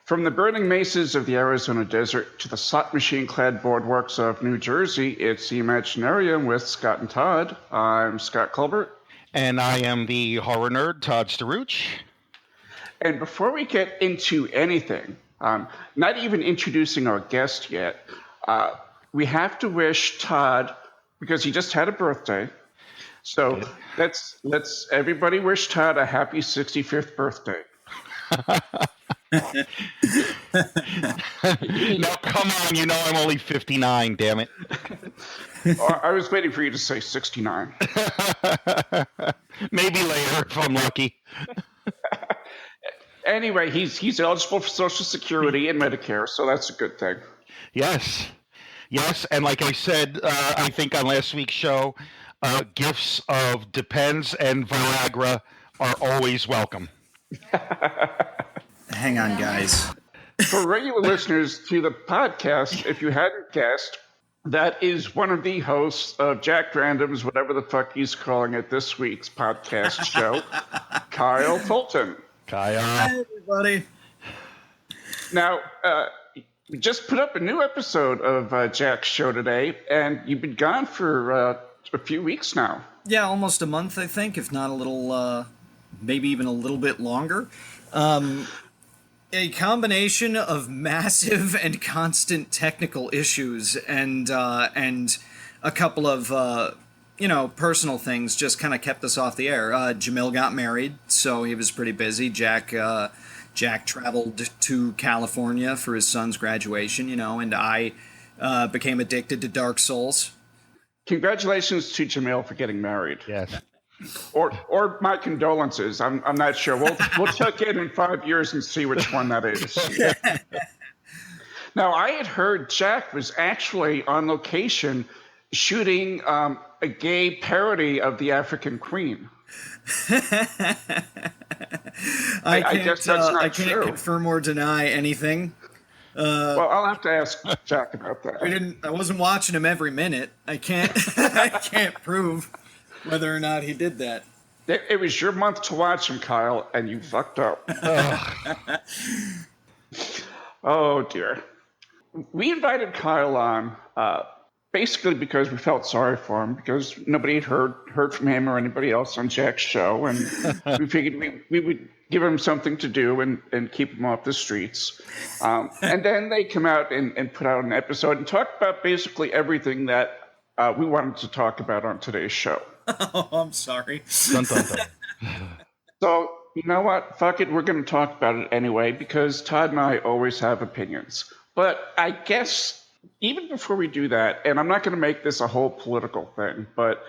From the burning mesas of the Arizona desert to the slot machine-clad boardwalks of New Jersey, it's the Imaginarium with Scott and Todd. I'm Scott Colbert. And I am the horror nerd, Todd Staruch. And before we get into anything, not even introducing our guest yet, we have to wish Todd, because he just had a birthday, so let's everybody wish Todd a happy 65th birthday. No, come on, you know I'm only 59, damn it. I was waiting for you to say 69. Maybe later if I'm lucky. Anyway, he's eligible for Social Security and Medicare, so that's a good thing. Yes, and like I said, I think on last week's show, gifts of Depends and Viagra are always welcome. Hang on, guys. For regular listeners to the podcast, if you hadn't guessed, that is one of the hosts of Jack Randomm's, whatever the fuck he's calling it, this week's podcast show, Kyle Fulton. Kyle. Hi, everybody. Now, we just put up a new episode of Jack's show today, and you've been gone for a few weeks now. Yeah, almost a month, I think, if not a little, maybe even a little bit longer. A combination of massive and constant technical issues and a couple of, personal things just kind of kept us off the air. Jamil got married, so he was pretty busy. Jack traveled to California for his son's graduation, and I became addicted to Dark Souls. Congratulations to Jamil for getting married. Yes. Or my condolences. I'm not sure. We'll check in 5 years and see which one that is. Now, I had heard Jack was actually on location shooting a gay parody of the African Queen. I guess that's not I can't true. confirm or deny anything. Well, I'll have to ask Jack about that. I wasn't watching him every minute. I can't I can't prove whether or not he did that. It was your month to watch him, Kyle, and you fucked up. Oh, dear. We invited Kyle on basically because we felt sorry for him, because nobody had heard from him or anybody else on Jack's show, and we figured we would give him something to do and keep him off the streets. And then they come out and put out an episode and talk about basically everything that we wanted to talk about on today's show. Oh, I'm sorry. Dun, dun, dun. So, you know what? Fuck it. We're going to talk about it anyway, because Todd and I always have opinions. But I guess even before we do that, and I'm not going to make this a whole political thing, but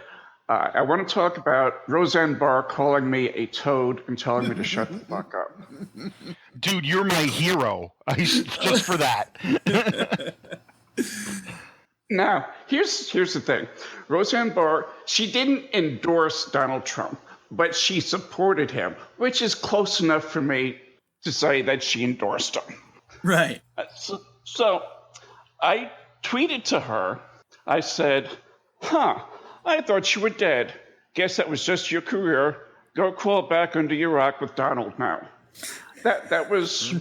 I want to talk about Roseanne Barr calling me a toad and telling me to shut the fuck up. Dude, you're my hero. Just for that. Now, here's the thing. Roseanne Barr, she didn't endorse Donald Trump, but she supported him, which is close enough for me to say that she endorsed him. Right. So I tweeted to her. I said, I thought you were dead. Guess that was just your career. Go crawl back under your rock with Donald now. That was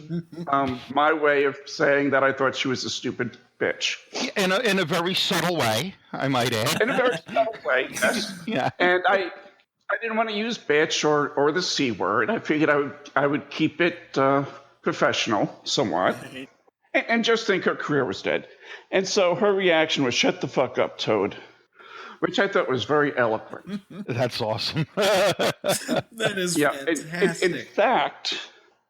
my way of saying that I thought she was a stupid bitch. In a very subtle way, I might add. In a very subtle way, yes. Yeah. And I didn't want to use bitch or the C word. I figured I would keep it professional somewhat. Right. And just think her career was dead. And so her reaction was, shut the fuck up, Toad, which I thought was very eloquent. That's awesome. That is fantastic. In fact,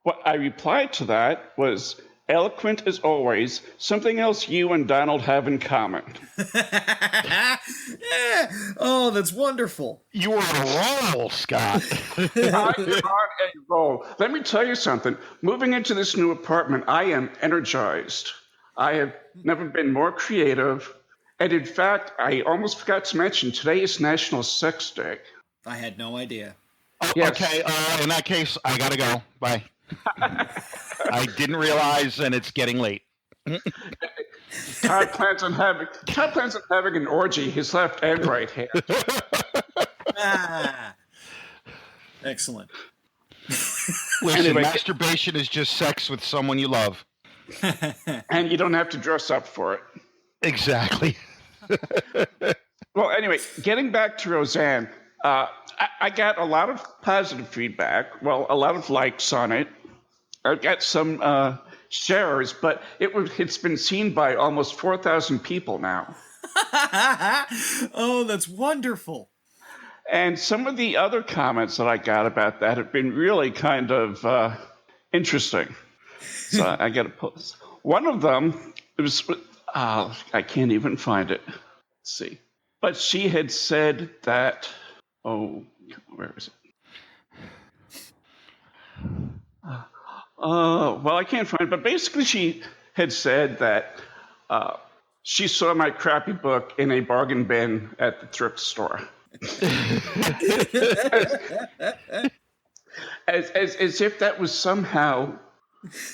what I replied to that was, eloquent as always, something else you and Donald have in common. Yeah. Oh, that's wonderful. You were on a roll, Scott. I'm on a roll. Let me tell you something. Moving into this new apartment, I am energized. I have never been more creative. And in fact, I almost forgot to mention, today is National Sex Day. I had no idea. Yes. Okay, in that case, I gotta go. Bye. I didn't realize, and it's getting late. Todd plans on having an orgy, his left and right hand. Excellent. Listen, Anyway. masturbation is just sex with someone you love. And you don't have to dress up for it. Exactly. Well, anyway, getting back to Roseanne, I got a lot of positive feedback. Well, a lot of likes on it. I got some shares, but it's been seen by almost 4,000 people now. Oh, that's wonderful. And some of the other comments that I got about that have been really kind of interesting. So I got to post. One of them, it was, I can't even find it. Let's see. But she had said that, where is it? Well, I can't find it. But basically she had said that she saw my crappy book in a bargain bin at the thrift store. as if that was somehow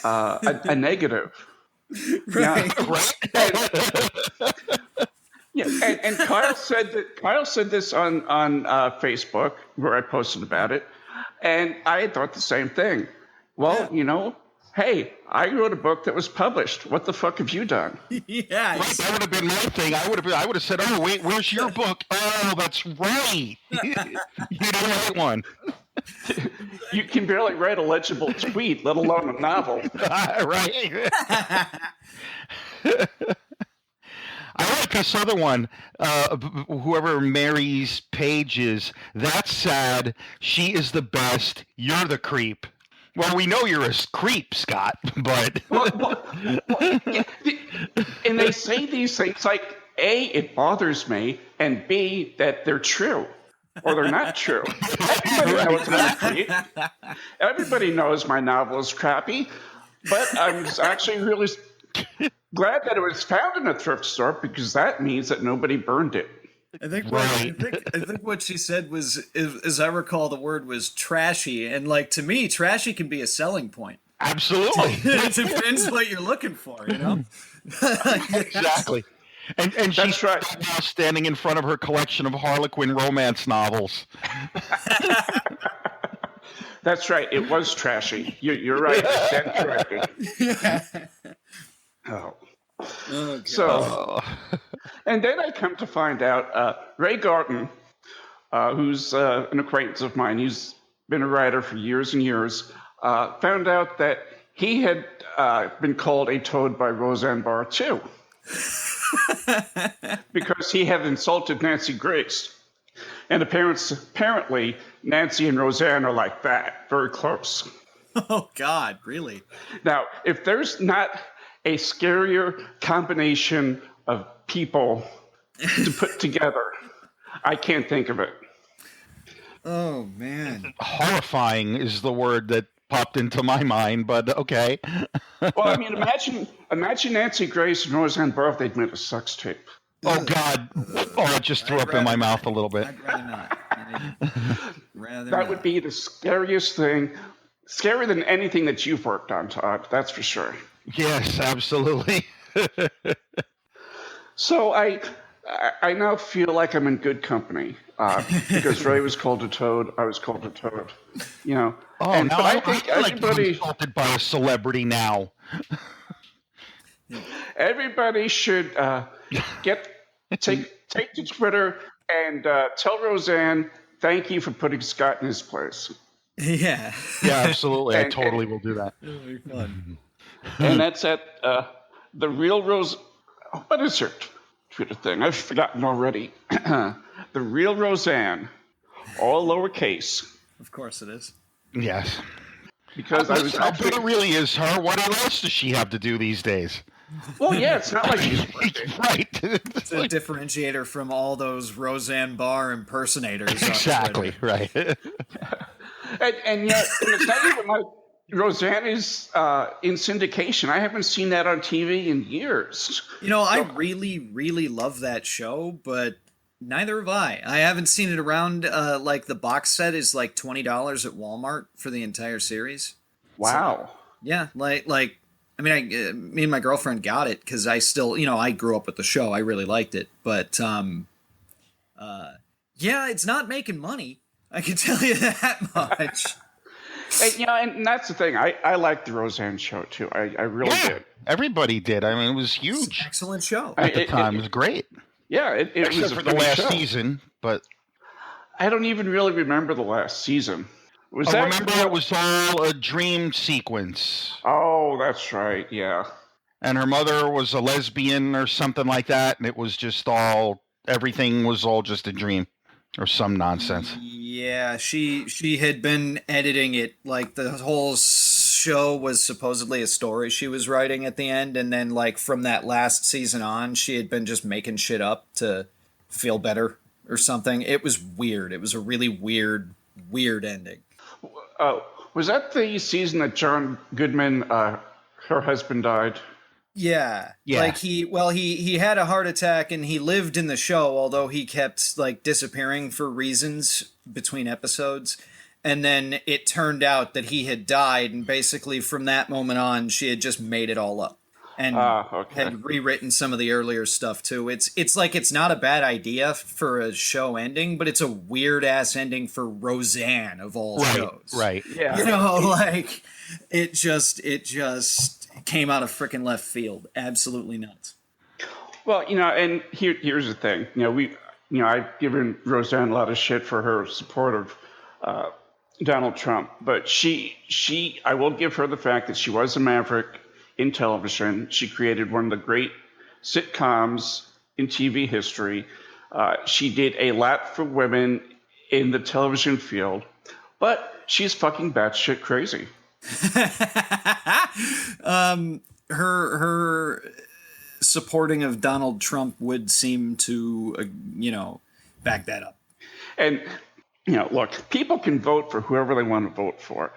a negative. Right. Yeah, and Kyle said this on Facebook where I posted about it, and I had thought the same thing. Well, hey, I wrote a book that was published. What the fuck have you done? Yeah. Right, that would have been my thing. I would have said, "Oh, wait, where's your book?" Oh, that's right. You didn't write one. You can barely write a legible tweet, let alone a novel. Right. I like this other one. Whoever Mary's Page is, that's sad. She is the best. You're the creep. Well, we know you're a creep, Scott, but... Yeah, and they say these things like, A, it bothers me, and B, that they're true. Or they're not true. Everybody knows I'm creep. Everybody knows my novel is crappy, but I'm actually really glad that it was found in a thrift store because that means that nobody burned it. I think what she said was, as I recall, the word was trashy, and like to me, trashy can be a selling point. Absolutely. It depends what you're looking for, Exactly. And she's right now standing in front of her collection of Harlequin romance novels. That's right. It was trashy. You're right. I stand corrected. Oh. So, and then I come to find out Ray Garton, who's an acquaintance of mine, he's been a writer for years and years, found out that he had been called a toad by Roseanne Barr too. Because he had insulted Nancy Grace. And apparently, Nancy and Roseanne are like that, very close. Oh, God, really? Now, if there's not a scarier combination of people to put together, I can't think of it. Oh, man. Horrifying is the word that popped into my mind, but okay. Well, I mean, imagine Nancy Grace and Roseanne Barr if they'd made a sex tape. Oh, God. Oh, it just threw up in my mouth a little bit. I'd rather not. That would be the scariest thing. Scarier than anything that you've worked on, Todd. That's for sure. Yes, absolutely. So I now feel like I'm in good company because Ray was called a toad. I was called a toad. Oh, but I think everybody insulted by a celebrity now. Everybody should take to Twitter and tell Roseanne thank you for putting Scott in his place. Yeah. Yeah, absolutely. I totally will do that. It'll be fun. And that's at the real Rose. What is her Twitter thing? I've forgotten already. The real Roseanne, all lowercase. Of course it is. Yes. Because I was but it really is her. What else does she have to do these days? Well, yeah, it's not like she's right. It's a differentiator from all those Roseanne Barr impersonators. Exactly, right. And yet, it's not even like Roseanne is in syndication. I haven't seen that on TV in years. I really, really love that show, but neither have I. I haven't seen it around. Like the box set is like $20 at Walmart for the entire series. Wow. So, yeah, me and my girlfriend got it because I still, I grew up with the show. I really liked it, but yeah, it's not making money. I can tell you that much. And that's the thing. I liked the Roseanne show too. I really did. Everybody did. I mean, it was huge. Excellent show. At the time, it was great. Yeah, it Except was for the last season, but I don't even really remember the last season. Remember it was all a dream sequence. Oh, that's right. Yeah. And her mother was a lesbian or something like that, and it was just everything was all just a dream or some nonsense. Yeah, she had been editing it, like the whole show was supposedly a story she was writing at the end, and then like from that last season on, she had been just making shit up to feel better or something. It was weird. It was a really weird ending. Was that the season that John Goodman, her husband, died? Yeah. Like he had a heart attack and he lived in the show, although he kept like disappearing for reasons between episodes. And then it turned out that he had died, and basically from that moment on, she had just made it all up and had rewritten some of the earlier stuff too. It's like it's not a bad idea for a show ending, but it's a weird ass ending for Roseanne of all shows. Right. Yeah. You know, like it just came out of freaking left field. Absolutely nuts. Well, and here's the thing. I've given Roseanne a lot of shit for her support of Donald Trump, but I will give her the fact that she was a maverick in television. She created one of the great sitcoms in TV history. She did a lot for women in the television field, but she's fucking batshit crazy. Her supporting of Donald Trump would seem to, back that up. And, look, people can vote for whoever they want to vote for,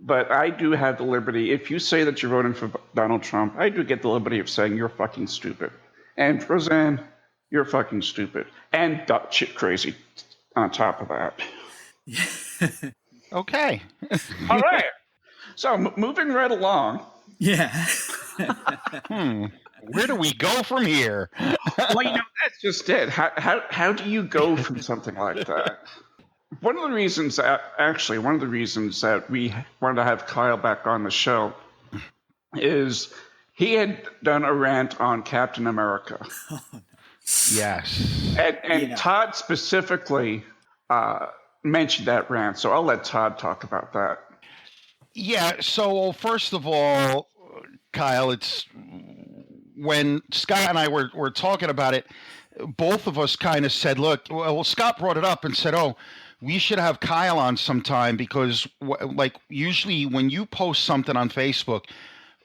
but I do have the liberty. If you say that you're voting for Donald Trump, I do get the liberty of saying you're fucking stupid. And Roseanne, you're fucking stupid. And shit crazy on top of that. Okay. All right. So moving right along. Yeah. Where do we go from here? Well, that's just it. How do you go from something like that? One of the reasons that we wanted to have Kyle back on the show is he had done a rant on Captain America. Yes. And Todd specifically mentioned that rant, so I'll let Todd talk about that. Yeah, so first of all, Kyle, it's when Scott and I were talking about it, both of us kind of said, look, well, Scott brought it up and said, oh, we should have Kyle on sometime because, like, usually when you post something on Facebook,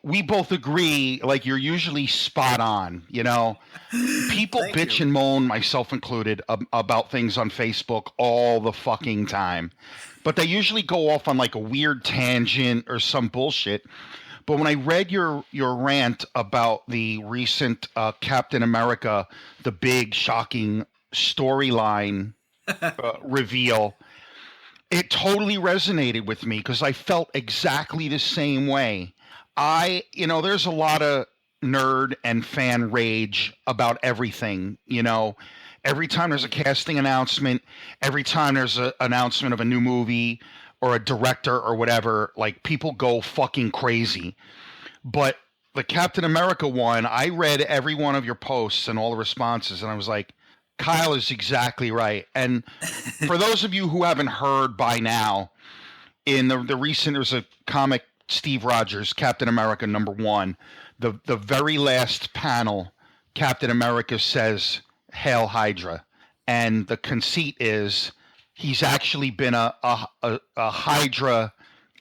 we both agree, like, you're usually spot on, People bitch and moan, myself included, about things on Facebook all the fucking time. But they usually go off on, like, a weird tangent or some bullshit. But when I read your rant about the recent Captain America, the big, shocking storyline reveal, it totally resonated with me because I felt exactly the same way. There's a lot of nerd and fan rage about everything, Every time there's a casting announcement, every time there's an announcement of a new movie or a director or whatever, like people go fucking crazy. But the Captain America one, I read every one of your posts and all the responses, and I was like, Kyle is exactly right. And for those of you who haven't heard by now, in the recent, there's a comic, Steve Rogers, Captain America #1, the very last panel, Captain America says, "Hail Hydra," and the conceit is he's actually been a Hydra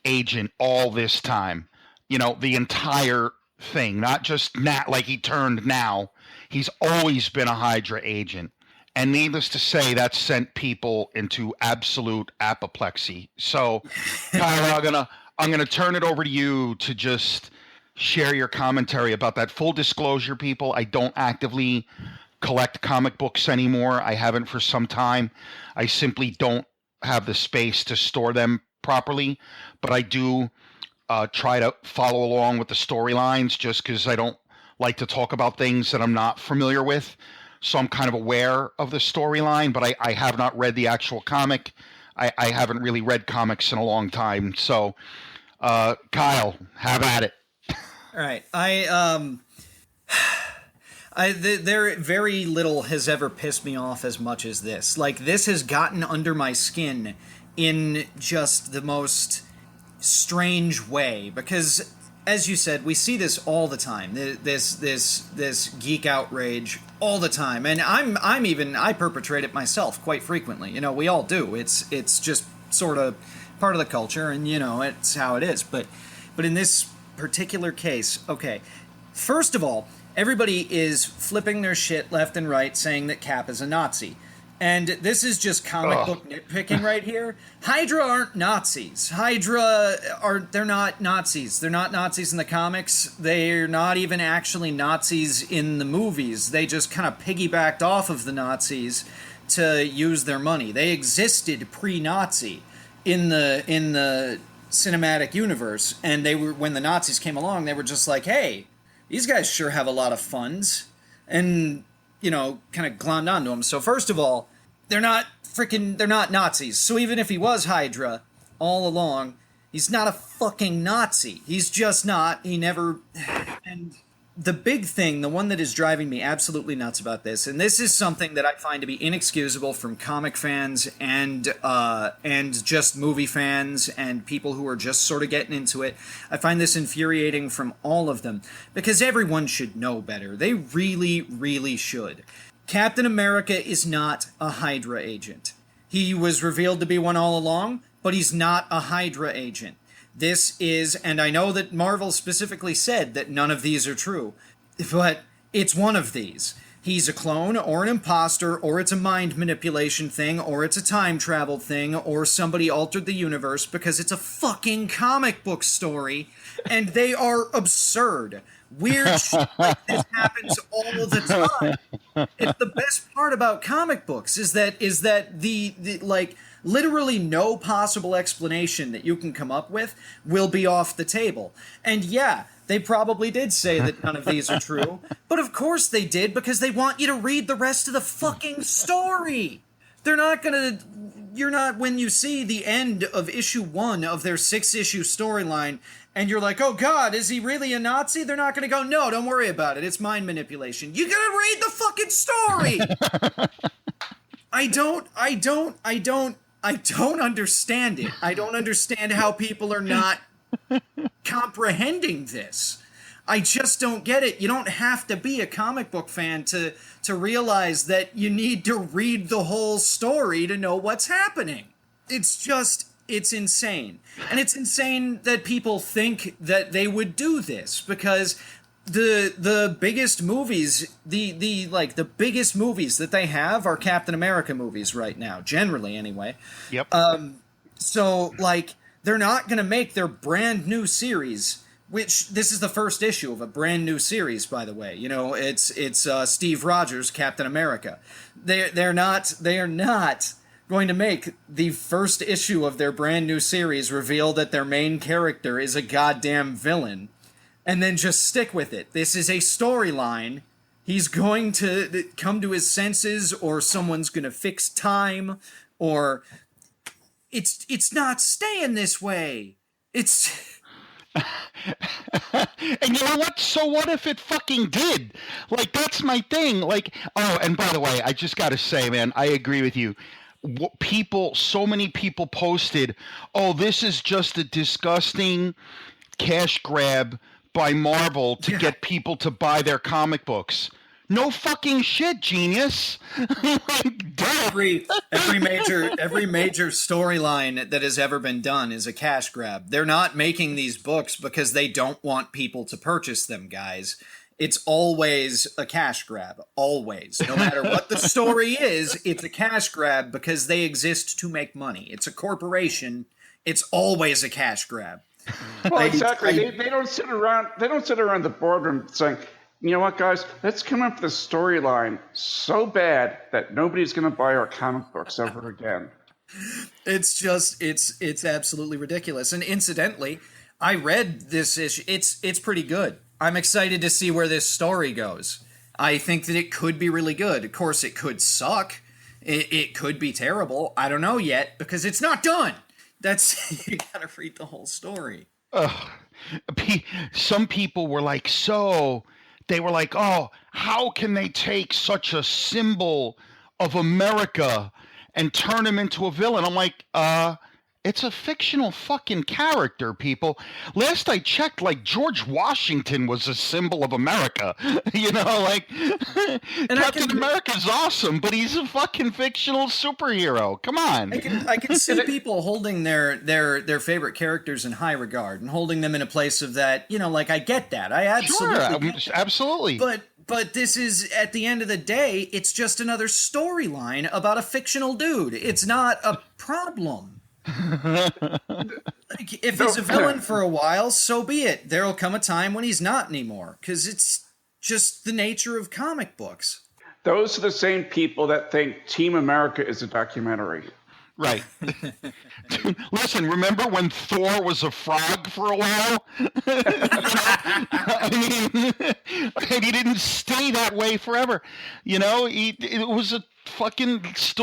agent all this time. The entire thing, not just like he turned now. He's always been a Hydra agent. And needless to say, that sent people into absolute apoplexy. So, Kyle, I'm gonna turn it over to you to just share your commentary about that. Full disclosure, people, I don't actively collect comic books anymore. I haven't for some time. I simply don't have the space to store them properly, but I do try to follow along with the storylines just because I don't like to talk about things that I'm not familiar with. So I'm kind of aware of the storyline, but I have not read the actual comic. I haven't really read comics in a long time. So, Kyle, have at it. All right. There very little has ever pissed me off as much as this. Like, this has gotten under my skin in just the most strange way, because as you said, we see this all the time. This geek outrage all the time, and I perpetrate it myself quite frequently. You know, we all do. It's just sort of part of the culture, and you know, it's how it is. But in this particular case, okay, first of all, everybody is flipping their shit left and right, saying that Cap is a Nazi. And this is just comic book nitpicking right here. Hydra aren't Nazis. They're not Nazis. They're not Nazis in the comics. They're not even actually Nazis in the movies. They just kind of piggybacked off of the Nazis to use their money. They existed pre-Nazi in the cinematic universe, and they were, when the Nazis came along, they were just like, hey, these guys sure have a lot of funds, and, you know, kind of glommed onto them. So first of all, they're not Nazis. So even if he was Hydra all along, he's not a fucking Nazi. He's just not. He never. And the big thing, the one that is driving me absolutely nuts about this, and this is something that I find to be inexcusable from comic fans and just movie fans and people who are just sort of getting into it. I find this infuriating from all of them, because everyone should know better. They really, really should. Captain America is not a Hydra agent. He was revealed to be one all along, but he's not a Hydra agent. This is, and I know that Marvel specifically said that none of these are true, but it's one of these. He's a clone, or an imposter, or it's a mind manipulation thing, or it's a time travel thing, or somebody altered the universe, because it's a fucking comic book story, and they are absurd. Weird shit like this happens all the time. It's the best part about comic books is that the like literally no possible explanation that you can come up with will be off the table. And yeah, they probably did say that none of these are true, but of course they did, because they want you to read the rest of the fucking story. They're not gonna, you're not, when you see the end of issue 1 of their 6-issue storyline, and you're like, oh god, is he really a Nazi? They're not gonna go, no, don't worry about it, it's mind manipulation. You gotta read the fucking story! I don't understand it. I don't understand how people are not comprehending this. I just don't get it. You don't have to be a comic book fan to realize that you need to read the whole story to know what's happening. It's insane. And it's insane that people think that they would do this, because the biggest movies, the biggest movies that they have are Captain America movies right now, generally anyway. Yep. So like, they're not going to make their brand new series, which this is the first issue of a brand new series, by the way. You know, it's Steve Rogers, Captain America. They are not going to make the first issue of their brand new series reveal that their main character is a goddamn villain, and then just stick with it. This is a storyline. He's going to come to his senses, or someone's going to fix time, or it's not staying this way. It's... And you know what? So what if it fucking did? Like, that's my thing. Like, oh, and by the way, I just got to say, man, I agree with you. So many people posted, oh, this is just a disgusting cash grab by Marvel to get people to buy their comic books. No fucking shit, genius. every major storyline that has ever been done is a cash grab. They're not making these books because they don't want people to purchase them, guys. It's always a cash grab. Always. No matter what the story is, it's a cash grab because they exist to make money. It's a corporation. It's always a cash grab. Well, exactly. They don't sit around the boardroom saying, you know what, guys, let's come up with a storyline so bad that nobody's going to buy our comic books ever again. It's absolutely ridiculous. And incidentally, I read this issue. It's pretty good. I'm excited to see where this story goes. I think that it could be really good. Of course, it could suck. It could be terrible. I don't know yet because it's not done. That's you gotta read the whole story. Some people were like, they were like, oh, how can they take such a symbol of America and turn him into a villain? I'm like, it's a fictional fucking character, people. Last I checked, like, George Washington was a symbol of America. You know, like, Captain America's awesome, but he's a fucking fictional superhero. Come on. I can see people holding their favorite characters in high regard and holding them in a place of that, you know, like, I get that. I absolutely get that. Absolutely. But this is, at the end of the day, it's just another storyline about a fictional dude. It's not a problem. Like, if he's a villain for a while, so be it. There'll come a time when he's not anymore, because it's just the nature of comic books. Those are the same people that think Team America is a documentary. Right. Listen, remember when Thor was a frog for a while? I mean, and he didn't stay that way forever. You know, it was a fucking just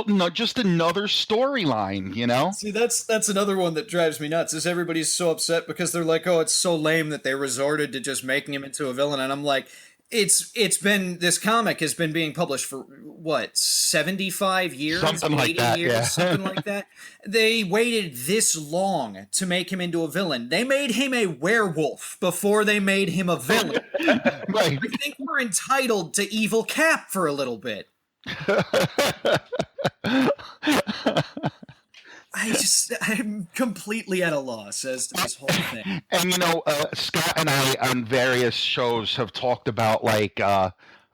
another storyline, you know? See, that's another one that drives me nuts, is everybody's so upset because they're like, oh, it's so lame that they resorted to just making him into a villain. And I'm like, this comic has been being published for what, 75 years, something like that, years, yeah. Something like that. They waited this long to make him into a villain. They made him a werewolf before they made him a villain. Right. I think we're entitled to Evil Cap for a little bit. I'm completely at a loss as to this whole thing. And, you know, Scott and I on various shows have talked about, like,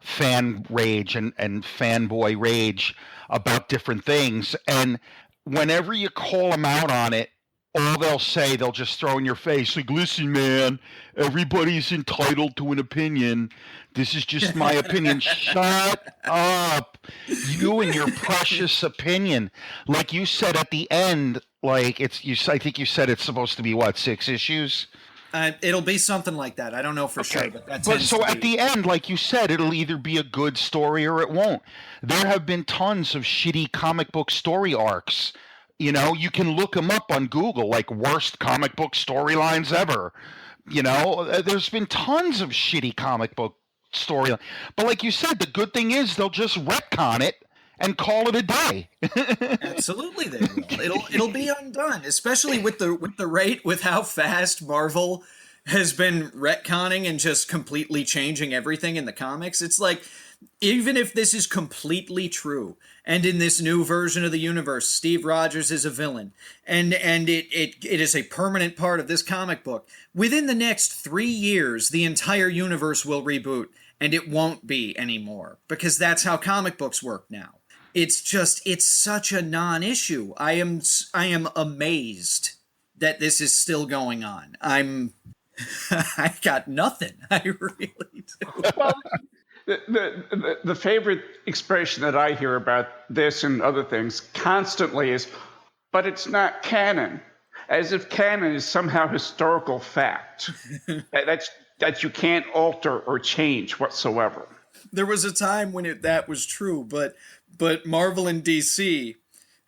fan rage and fanboy rage about different things. And whenever you call them out on it, all they'll just throw in your face, like, listen, man, everybody's entitled to an opinion. This is just my opinion. Shut up. You and your precious opinion. Like you said at the end, like I think you said it's supposed to be, what, 6 issues? It'll be something like that. I don't know for sure. But so at the end, like you said, it'll either be a good story or it won't. There have been tons of shitty comic book story arcs. You know, you can look them up on Google, like worst comic book storylines ever. You know, there's been tons of shitty comic book storyline. But like you said, the good thing is they'll just retcon it and call it a day. Absolutely, they will. It'll be undone, especially with the rate with how fast Marvel has been retconning and just completely changing everything in the comics. It's like, even if this is completely true, and in this new version of the universe, Steve Rogers is a villain, and it is a permanent part of this comic book, within the next 3 years, the entire universe will reboot, and it won't be anymore, because that's how comic books work now. It's such a non-issue. I am amazed that this is still going on. I got nothing. I really do. Well, the favorite expression that I hear about this and other things constantly is, but it's not canon, as if canon is somehow historical fact that you can't alter or change whatsoever. There was a time when that was true, but Marvel and DC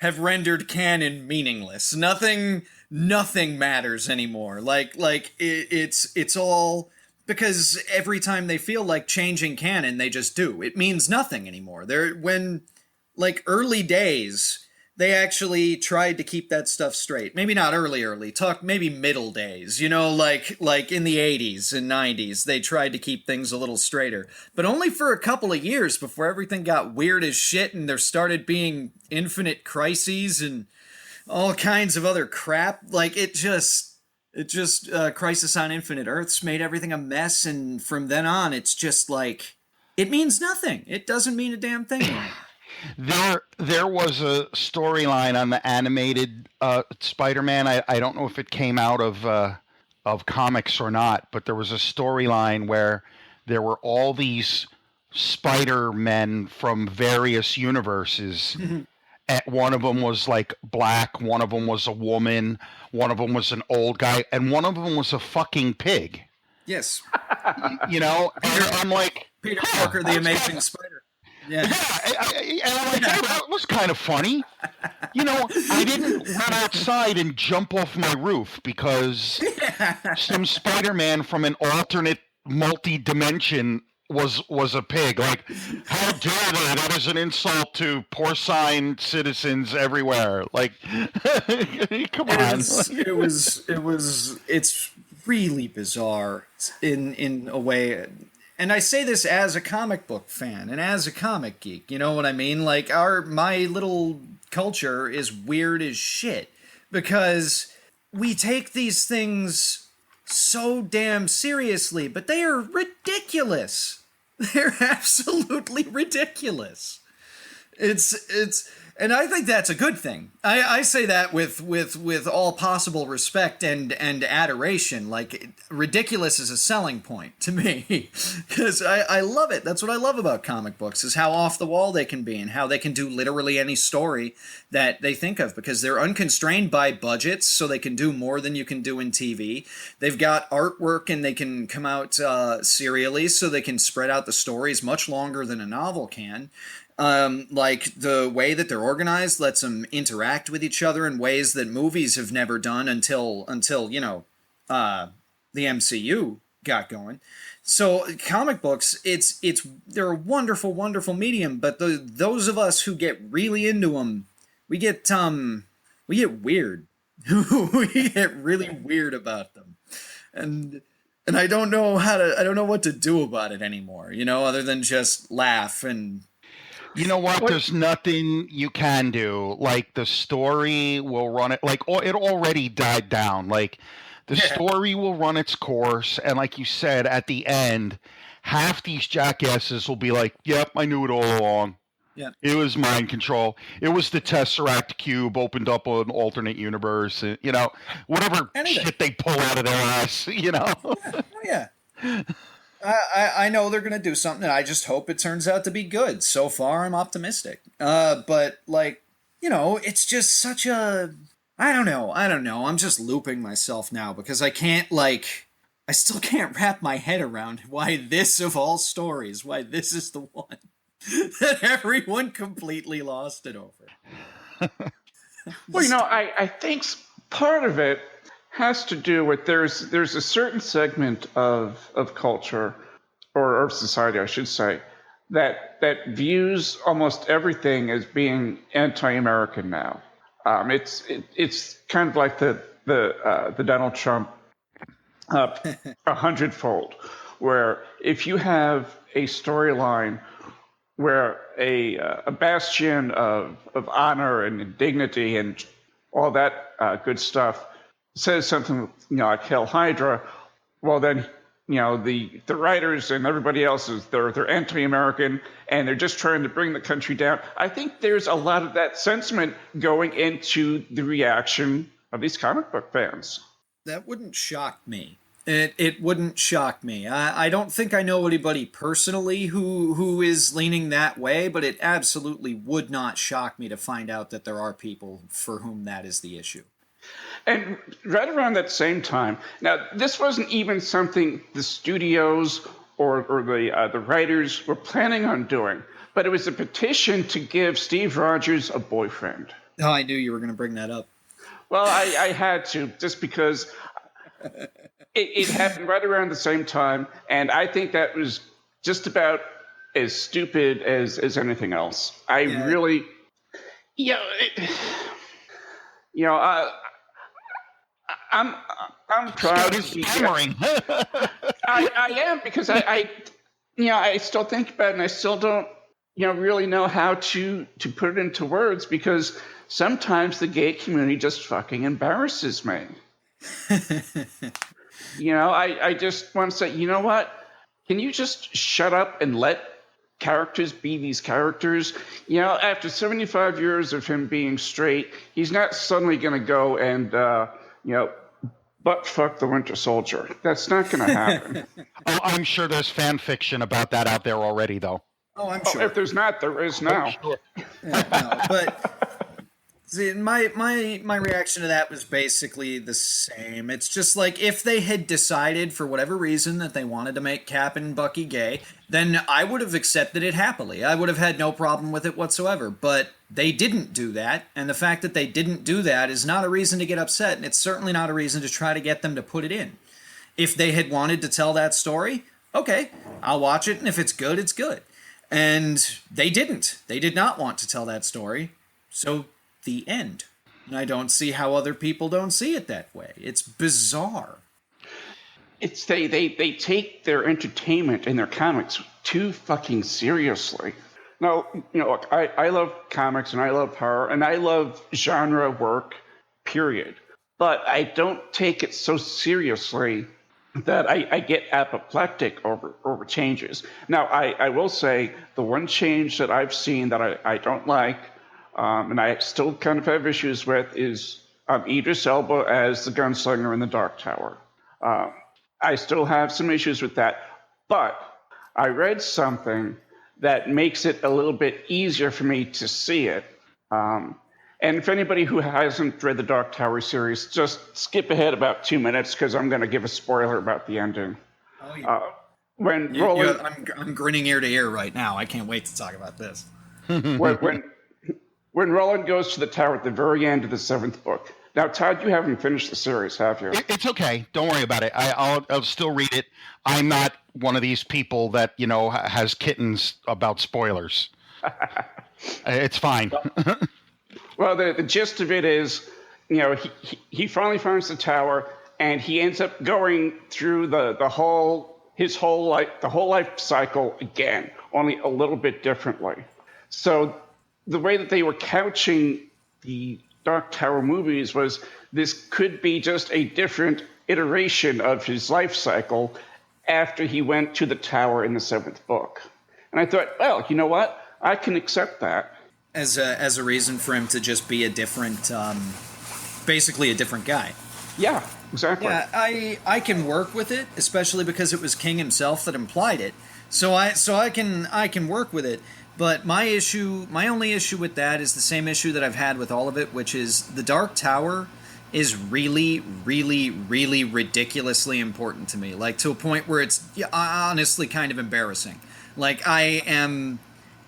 have rendered canon meaningless. Nothing matters anymore. Like it's all, because every time they feel like changing canon, they just do. It means nothing anymore. When early days, they actually tried to keep that stuff straight. Maybe not early, talk maybe middle days, you know, like in the 80s and 90s, they tried to keep things a little straighter. But only for a couple of years before everything got weird as shit and there started being infinite crises and all kinds of other crap. Like, it just Crisis on Infinite Earths made everything a mess, and from then on, it's just like, it means nothing. It doesn't mean a damn thing anymore. There was a storyline on the animated Spider-Man. I don't know if it came out of comics or not, but there was a storyline where there were all these Spider-Men from various universes. And one of them was like black, one of them was a woman, one of them was an old guy, and one of them was a fucking pig. Yes. You know, and I'm like, Peter Parker, the Amazing Spider. Yeah. And I'm like, that was kind kind of funny. You know, I didn't run outside and jump off my roof because some Spider-Man from an alternate multi-dimension was a pig. Like, how dare they? That is an insult to porcine citizens everywhere. Like, come on. It's really bizarre in a way. And I say this as a comic book fan and as a comic geek. You know what I mean? Like, my little culture is weird as shit because we take these things so damn seriously, but they are ridiculous. They're absolutely ridiculous. And I think that's a good thing. I say that with all possible respect and adoration. Like, ridiculous is a selling point to me because I love it. That's what I love about comic books, is how off the wall they can be and how they can do literally any story that they think of, because they're unconstrained by budgets, so they can do more than you can do in TV. They've got artwork and they can come out serially, so they can spread out the stories much longer than a novel can. Like, the way that they're organized lets them interact with each other in ways that movies have never done until you know, the MCU got going. So comic books, they're a wonderful, wonderful medium, but those of us who get really into them, we get weird. We get really weird about them. And I don't know what to do about it anymore, you know, other than just laugh. And you know what? There's nothing you can do. Like, the story will run it. Like, it already died down. Like, the story will run its course. And like you said, at the end, half these jackasses will be like, yep, I knew it all along. Yeah. It was mind control. It was the Tesseract Cube opened up an alternate universe. You know, whatever shit they pull out of their ass, you know? Yeah. I know they're going to do something, and I just hope it turns out to be good. So far, I'm optimistic. But, like, you know, it's just such a... I don't know. I'm just looping myself now because I still can't wrap my head around why this, of all stories, why this is the one that everyone completely lost it over. Well, you know, I think part of it has to do with there's a certain segment of culture or society, I should say, that views almost everything as being anti-American now. It's kind of like the Donald Trump 100-fold, where if you have a storyline where a bastion of honor and dignity and all that good stuff says something, you know, like Hail Hydra, well then, you know, the writers and everybody else they're anti-American and they're just trying to bring the country down. I think there's a lot of that sentiment going into the reaction of these comic book fans. That wouldn't shock me. It wouldn't shock me. I don't think I know anybody personally who is leaning that way, but it absolutely would not shock me to find out that there are people for whom that is the issue. And right around that same time, now this wasn't even something the studios or the writers were planning on doing, but it was a petition to give Steve Rogers a boyfriend. Oh, I knew you were going to bring that up. Well, I had to, just because it happened right around the same time, and I think that was just about as stupid as anything else. Really, I'm proud to be hammering. I am, because I still think about it, and I still don't, really know how to put it into words, because sometimes the gay community just fucking embarrasses me. I just want to say, you know what? Can you just shut up and let characters be these characters? After 75 years of him being straight, he's not suddenly going to go and, butt fuck the Winter Soldier. That's not going to happen. Oh, I'm sure there's fan fiction about that out there already, though. Oh, I'm sure. If there's not, there is now. Sure. Yeah, no, but See, my reaction to that was basically the same. It's just like if they had decided for whatever reason that they wanted to make Cap and Bucky gay, then I would have accepted it happily. I would have had no problem with it whatsoever. But they didn't do that, and the fact that they didn't do that is not a reason to get upset, and it's certainly not a reason to try to get them to put it in. If they had wanted to tell that story, okay, I'll watch it, and if it's good, it's good. And they didn't. They did not want to tell that story. So the end. And I don't see how other people don't see it that way. It's bizarre. It's they take their entertainment and their comics too fucking seriously. Now, look, I love comics and I love horror and I love genre work, period. But I don't take it so seriously that I get apoplectic over changes. Now, I will say the one change that I've seen that I don't like, and I still kind of have issues with, is Idris Elba as the gunslinger in the Dark Tower. I still have some issues with that, but I read something that makes it a little bit easier for me to see it. And if anybody who hasn't read the Dark Tower series, just skip ahead about 2 minutes because I'm going to give a spoiler about the ending. Oh, yeah. When Roland, I'm grinning ear to ear right now. I can't wait to talk about this. when Roland goes to the tower at the very end of the 7th book. Now, Todd, you haven't finished the series, have you? It's okay. Don't worry about it. I'll still read it. I'm not one of these people that, has kittens about spoilers. It's fine. Well, the gist of it is, he finally finds the tower, and he ends up going through the whole life cycle again, only a little bit differently. So the way that they were couching the Dark Tower movies was this could be just a different iteration of his life cycle after he went to the tower in the 7th book. And I thought, well, you know what? I can accept that. As a reason for him to just be a different, basically a different guy. Yeah, exactly. Yeah, I can work with it, especially because it was King himself that implied it. So I can work with it. But my only issue with that is the same issue that I've had with all of it, which is the Dark Tower is really, really, really ridiculously important to me. Like, to a point where it's honestly kind of embarrassing. Like, I am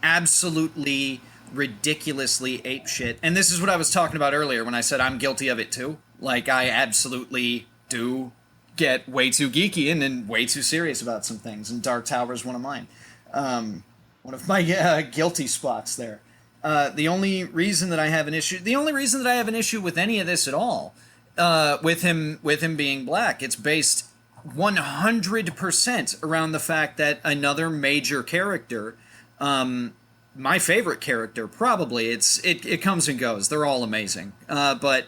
absolutely ridiculously apeshit. And this is what I was talking about earlier when I said I'm guilty of it too. Like, I absolutely do get way too geeky and way too serious about some things. And Dark Tower is one of mine. One of my guilty spots there. The only reason that I have an issue with any of this at all, with him being black, it's based 100% around the fact that another major character, my favorite character, probably, it comes and goes. They're all amazing. But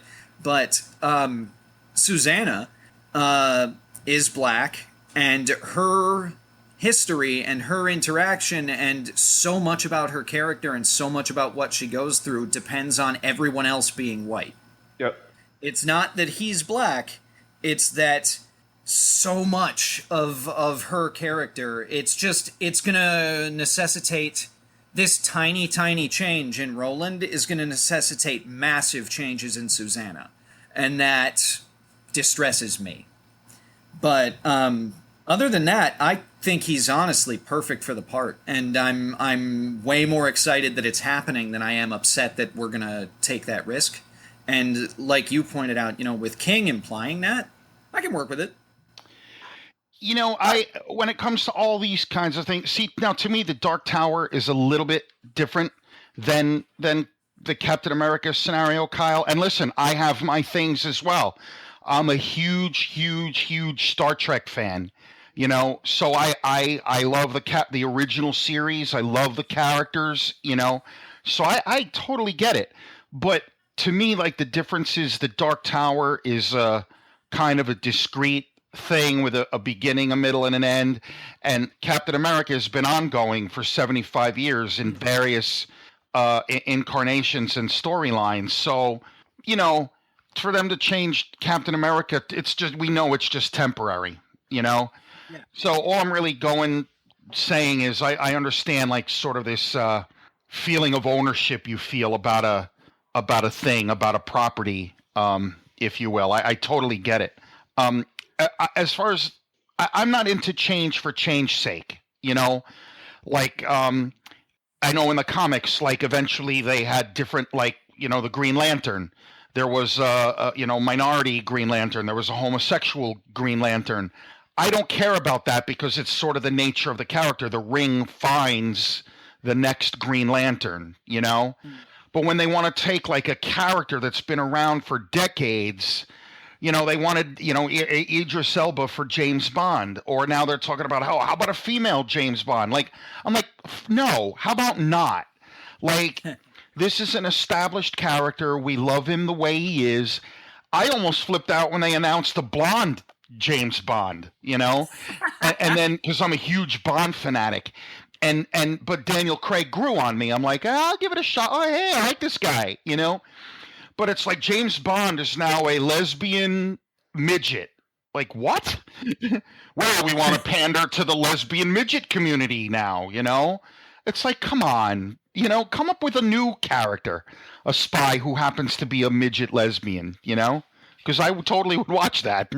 Susanna is black, and her history and her interaction and so much about her character and so much about what she goes through depends on everyone else being white. Yep. It's not that he's black, it's that so much of her character, it's gonna necessitate this tiny change in Roland is gonna necessitate massive changes in Susanna. And that distresses me. But other than that, I think he's honestly perfect for the part, and I'm way more excited that it's happening than I am upset that we're gonna take that risk. And like you pointed out, with King implying that, I can work with it. When it comes to all these kinds of things, see, now to me, the Dark Tower is a little bit different than the Captain America scenario, Kyle. And listen, I have my things as well. I'm a huge Star Trek fan. So I love the original series. I love the characters, so I totally get it. But to me, like, the difference is the Dark Tower is kind of a discrete thing with a beginning, a middle, and an end. And Captain America has been ongoing for 75 years in various incarnations and storylines. So, for them to change Captain America, we know it's just temporary, Yeah. So all I'm really saying is I understand, like, sort of this feeling of ownership you feel about about a thing, about a property, if you will. I totally get it. As far as I'm not into change for change's sake, you know, like I know in the comics, like eventually they had different, like, you know, the Green Lantern. There was you know, minority Green Lantern. There was a homosexual Green Lantern. I don't care about that because it's sort of the nature of the character. The Ring finds the next Green Lantern, you know? But when they want to take like a character that's been around for decades, you know, they wanted, you know, Idris Elba for James Bond, or now they're talking about how about a female James Bond? Like, I'm like, no, how about not? Like, this is an established character. We love him the way he is. I almost flipped out when they announced the blonde James Bond, you know, and then because I'm a huge Bond fanatic, but Daniel Craig grew on me. I'm like, I'll give it a shot. Oh, hey, I like this guy, you know. But it's like James Bond is now a lesbian midget. Like, what? Well, we want to pander to the lesbian midget community now, you know? It's like, come on, you know, come up with a new character, a spy who happens to be a midget lesbian, you know? Because I totally would watch that.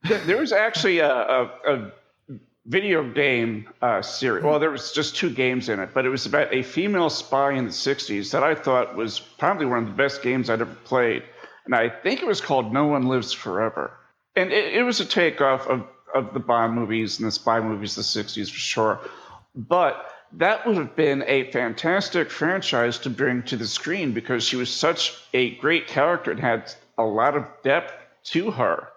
There was actually a video game series. Well, there was just 2 games in it, but it was about a female spy in the 60s that I thought was probably one of the best games I'd ever played. And I think it was called No One Lives Forever. And it was a takeoff of the Bond movies and the spy movies of the 60s for sure. But that would have been a fantastic franchise to bring to the screen because she was such a great character and had a lot of depth to her.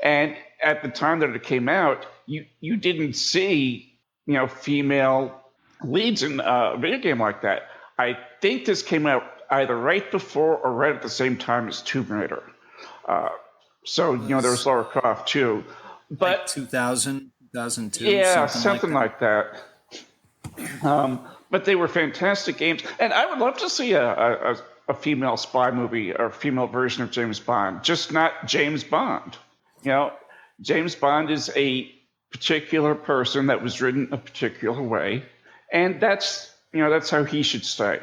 And at the time that it came out, you didn't see, you know, female leads in a video game like that. I think this came out either right before or right at the same time as Tomb Raider. So, you know, there was Lara Croft too. But like 2000, 2002. Yeah, something like that. But they were fantastic games. And I would love to see a female spy movie or a female version of James Bond, just not James Bond. You know, James Bond is a particular person that was written a particular way, and that's how he should stay.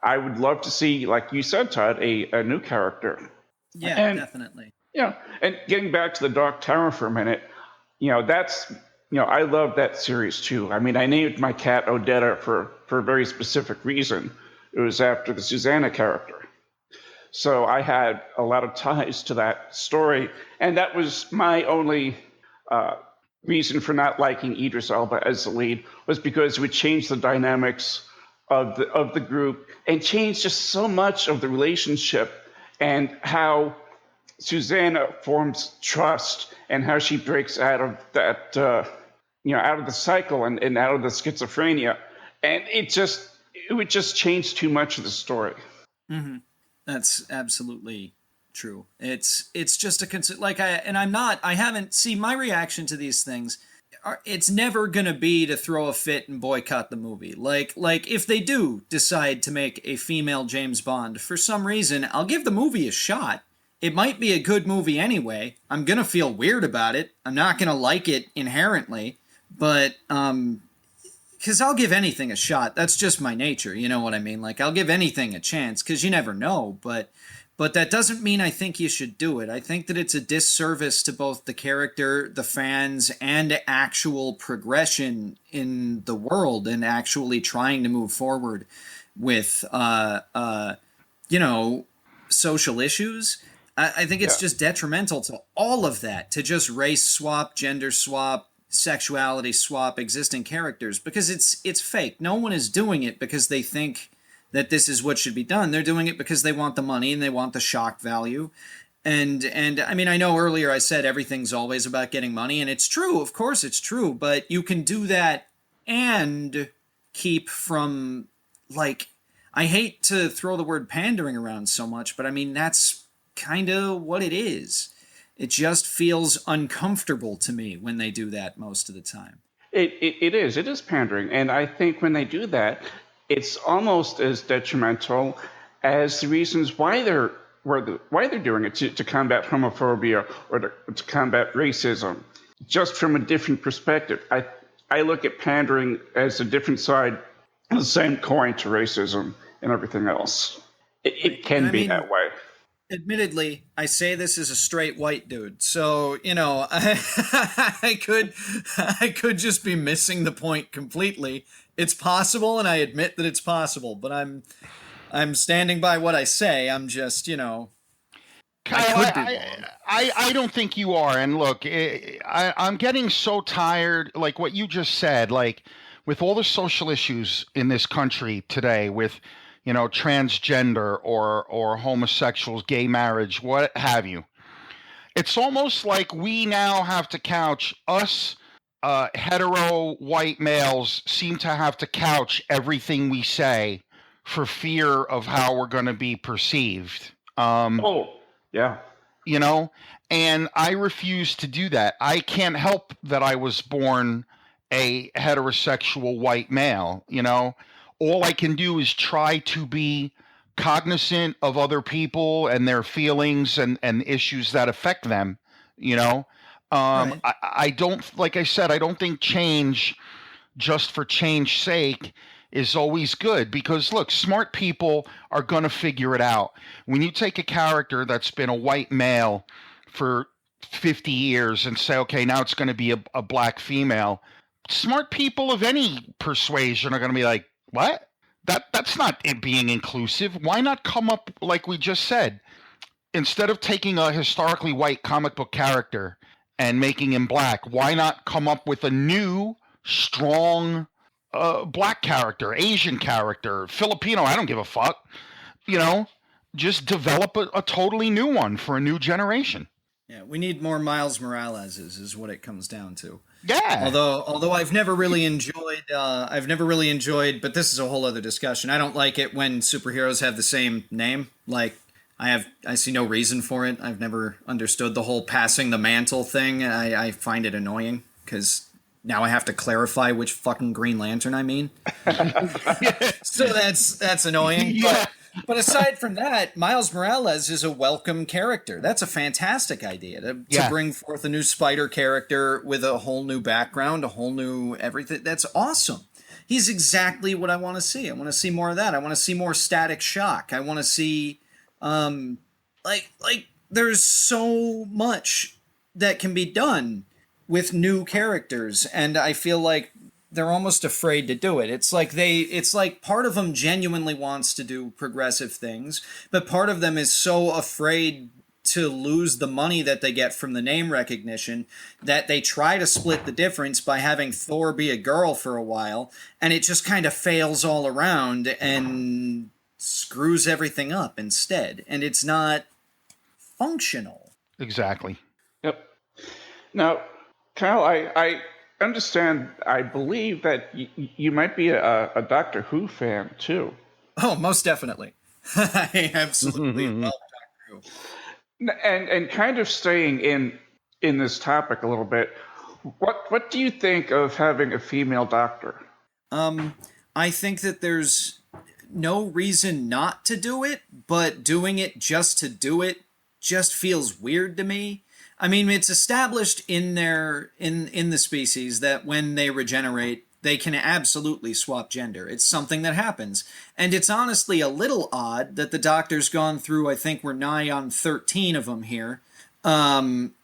I would love to see, like you said, Todd, a new character. Yeah, definitely. Yeah, and getting back to the Dark Tower for a minute, you know, I love that series too. I mean, I named my cat Odetta for a very specific reason. It was after the Susanna character. So I had a lot of ties to that story, and that was my only reason for not liking Idris Elba as the lead, was because it would change the dynamics of the group and change just so much of the relationship and how Susanna forms trust and how she breaks out of that, out of the cycle and out of the schizophrenia, and it would just change too much of the story. Mm-hmm. That's absolutely true. It's just I haven't seen my reaction to these things. It's never gonna be to throw a fit and boycott the movie. Like if they do decide to make a female James Bond for some reason, I'll give the movie a shot. It might be a good movie anyway. I'm gonna feel weird about it. I'm not gonna like it inherently, but because I'll give anything a shot. That's just my nature. You know what I mean? Like, I'll give anything a chance because you never know. But that doesn't mean I think you should do it. I think that it's a disservice to both the character, the fans, and actual progression in the world and actually trying to move forward with, social issues. I think it's just detrimental to all of that, to just race swap, gender swap, sexuality swap existing characters, because it's fake. No one is doing it because they think that this is what should be done. They're doing it because they want the money and they want the shock value. And I mean, I know earlier I said everything's always about getting money, and it's true. Of course it's true, but you can do that and keep from, like, I hate to throw the word pandering around so much, but I mean, that's kind of what it is. It just feels uncomfortable to me when they do that most of the time. It is pandering, and I think when they do that, it's almost as detrimental as the reasons why they're doing it, to combat homophobia or to combat racism, just from a different perspective. I look at pandering as a different side the same coin to racism and everything else. It can be that way. Admittedly, I say this as a straight white dude, so I could just be missing the point completely. It's possible, and I admit that it's possible, but I'm standing by what I say. I'm just, Kyle, I don't think you are. And look, I'm getting so tired, like what you just said, like with all the social issues in this country today, with transgender or homosexuals, gay marriage, what have you. It's almost like we now have to couch us hetero white males seem to have to couch everything we say for fear of how we're going to be perceived. Yeah. And I refuse to do that. I can't help that I was born a heterosexual white male. All I can do is try to be cognizant of other people and their feelings and issues that affect them. Right. I don't, like I said, I don't think change just for change's sake is always good, because look, smart people are going to figure it out. When you take a character that's been a white male for 50 years and say, okay, now it's going to be a black female, smart people of any persuasion are going to be like, what? That's not being inclusive. Why not come up, like we just said, instead of taking a historically white comic book character and making him black, why not come up with a new, strong black character, Asian character, Filipino? I don't give a fuck. Just develop a totally new one for a new generation. Yeah, we need more Miles Morales is what it comes down to. Yeah. Although I've never really enjoyed, but this is a whole other discussion. I don't like it when superheroes have the same name. Like, I see no reason for it. I've never understood the whole passing the mantle thing. I find it annoying because now I have to clarify which fucking Green Lantern I mean. So that's annoying. Yeah. But aside from that, Miles Morales is a welcome character. That's a fantastic idea to bring forth a new Spider character with a whole new background, a whole new everything. That's awesome. He's exactly what I want to see. I want to see more of that. I want to see more Static Shock. I want to see, there's so much that can be done with new characters, and I feel like they're almost afraid to do it. It's like part of them genuinely wants to do progressive things, but part of them is so afraid to lose the money that they get from the name recognition that they try to split the difference by having Thor be a girl for a while, and it just kind of fails all around and screws everything up instead, and it's not functional. Exactly. Yep. Now, Kyle, I understand, I believe that you might be a Doctor Who fan, too. Oh, most definitely. I absolutely love Doctor Who. And kind of staying in this topic a little bit, what do you think of having a female doctor? I think that there's no reason not to do it, but doing it just to do it just feels weird to me. I mean, it's established in the species that when they regenerate, they can absolutely swap gender. It's something that happens. And it's honestly a little odd that the Doctor's gone through, I think we're nigh on 13 of them here,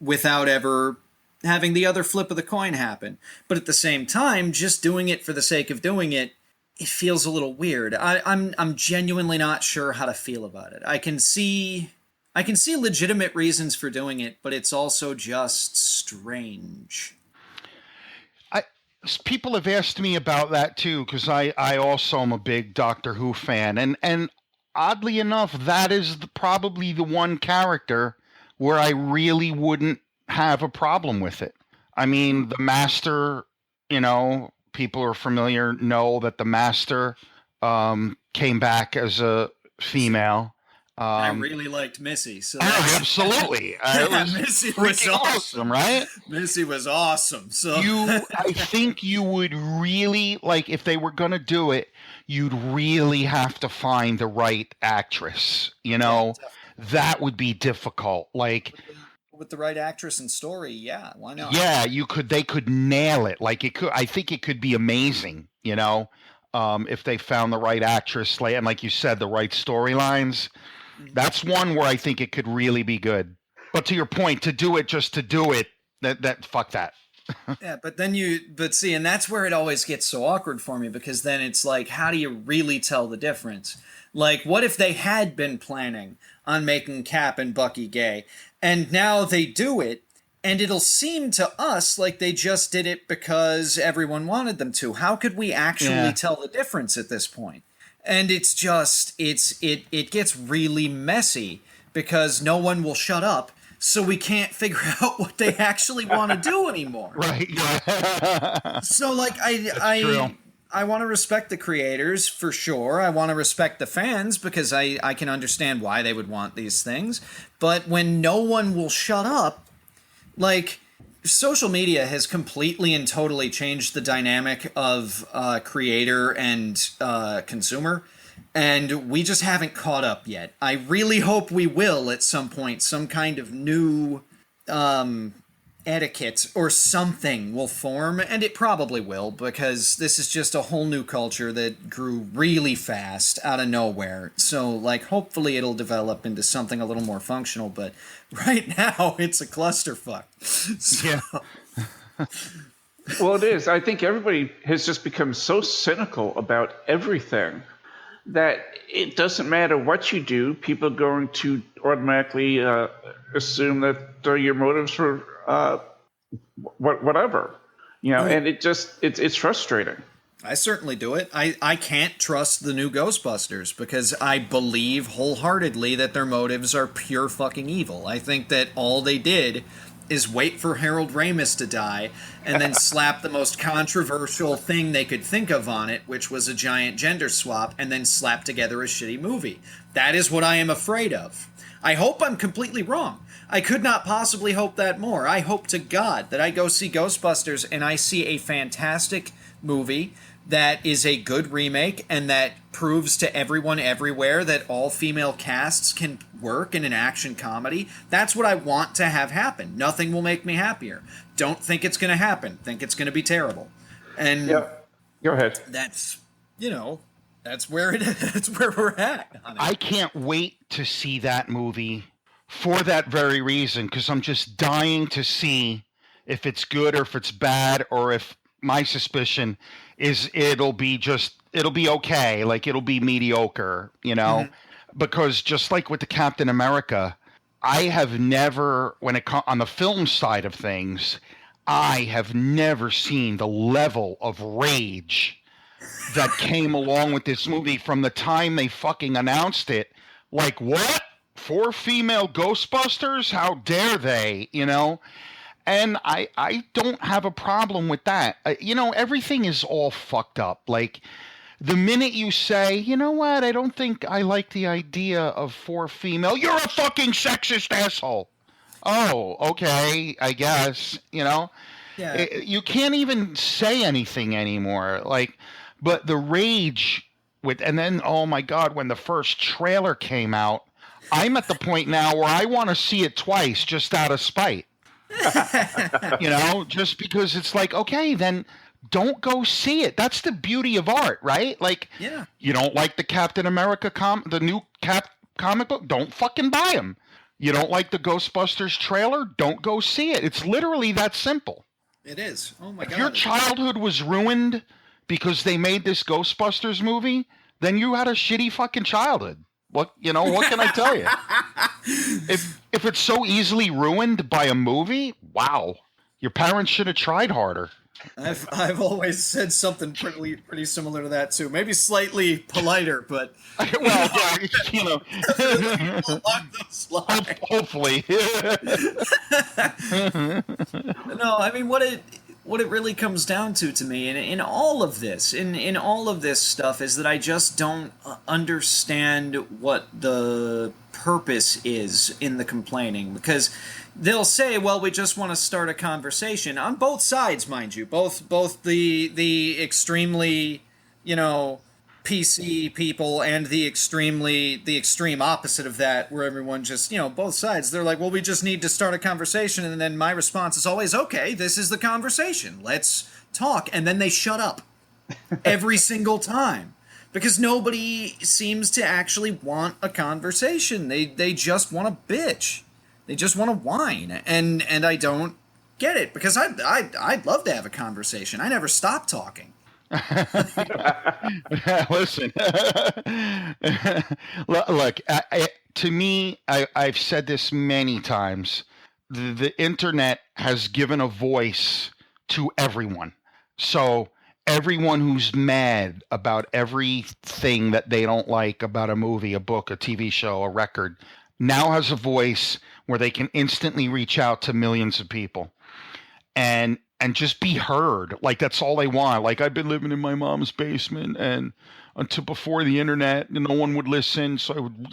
without ever having the other flip of the coin happen. But at the same time, just doing it for the sake of doing it, it feels a little weird. I'm genuinely not sure how to feel about it. I can see legitimate reasons for doing it, but it's also just strange. People have asked me about that too, because I also am a big Doctor Who fan, and oddly enough, that is probably the one character where I really wouldn't have a problem with it. I mean, the Master, people are familiar, know that the Master came back as a female. I really liked Missy. So absolutely. Missy was awesome, right? Missy was awesome. So I think you would really, like, if they were going to do it, you'd really have to find the right actress. That would be difficult. Like, with the right actress and story, yeah, why not? Yeah, they could nail it. Like, I think it could be amazing, if they found the right actress, and like you said, the right storylines. That's one where I think it could really be good. But to your point, to do it just to do it, that fuck that. Yeah, but see, and that's where it always gets so awkward for me, because then it's like, how do you really tell the difference? Like, what if they had been planning on making Cap and Bucky gay, and now they do it, and it'll seem to us like they just did it because everyone wanted them to. How could we actually tell the difference at this point? And it's just, it gets really messy because no one will shut up, so we can't figure out what they actually want to do anymore. Right. Yeah. So, like, I want to respect the creators, for sure. I want to respect the fans, because I can understand why they would want these things. But when no one will shut up, like, social media has completely and totally changed the dynamic of creator and consumer, and we just haven't caught up yet. I really hope we will at some point. Some kind of new etiquette or something will form, and it probably will, because this is just a whole new culture that grew really fast out of nowhere. So, like, hopefully it'll develop into something a little more functional, but right now it's a clusterfuck. So, Yeah. Well, it is. I think everybody has just become so cynical about everything that it doesn't matter what you do, people are going to automatically assume that your motives were whatever, and it's frustrating. I certainly do it. I can't trust the new Ghostbusters because I believe wholeheartedly that their motives are pure fucking evil. I think that all they did is wait for Harold Ramis to die and then slap the most controversial thing they could think of on it, which was a giant gender swap, and then slap together a shitty movie. That is what I am afraid of. I hope I'm completely wrong. I could not possibly hope that more. I hope to God that I go see Ghostbusters and I see a fantastic movie that is a good remake and that proves to everyone everywhere that all female casts can work in an action comedy. That's what I want to have happen. Nothing will make me happier. Don't think it's going to happen. Think it's going to be terrible. And go ahead. That's, that's where that's where we're at. I can't wait to see that movie for that very reason, because I'm just dying to see if it's good or if it's bad, or if my suspicion is it'll be okay, like it'll be mediocre, because just like with the Captain America, I have never, on the film side of things, I have never seen the level of rage that came along with this movie from the time they fucking announced it. Like, what? 4 female Ghostbusters? How dare they, And I don't have a problem with that. Everything is all fucked up. Like, the minute you say, you know what, I don't think I like the idea of 4 female, you're a fucking sexist asshole. Oh, okay, I guess, Yeah. You can't even say anything anymore. Like, but the rage and then, oh my God, when the first trailer came out, I'm at the point now where I want to see it twice just out of spite. Just because it's like, okay, then don't go see it. That's the beauty of art, right? Like, you don't like the Captain America the new Cap comic book? Don't fucking buy them. You don't like the Ghostbusters trailer? Don't go see it. It's literally that simple. It is. Oh my God. If your childhood was ruined because they made this Ghostbusters movie, then you had a shitty fucking childhood. What can I tell you? If it's so easily ruined by a movie, wow, your parents should have tried harder. I've always said something pretty similar to that too. Maybe slightly politer, but well, along those lines. Hopefully. No, I mean what it really comes down to me in all of this, in all of this stuff, is that I just don't understand what the purpose is in the complaining, because they'll say, well, we just want to start a conversation on both sides, mind you, both the extremely, PC people and the extreme opposite of that, where everyone just, both sides, they're like, well, we just need to start a conversation. And then my response is always, okay, this is the conversation. Let's talk. And then they shut up. every single time. Because nobody seems to actually want a conversation. They just want to bitch. They just want to whine. And I don't get it. Because I'd love to have a conversation. I never stop talking. Listen, look, to me, I've said this many times. The internet has given a voice to everyone. So everyone who's mad about everything that they don't like about a movie, a book, a TV show, a record, now has a voice where they can instantly reach out to millions of people and just be heard. Like, that's all they want. Like, I've been living in my mom's basement, and until before the internet, no one would listen. So I would,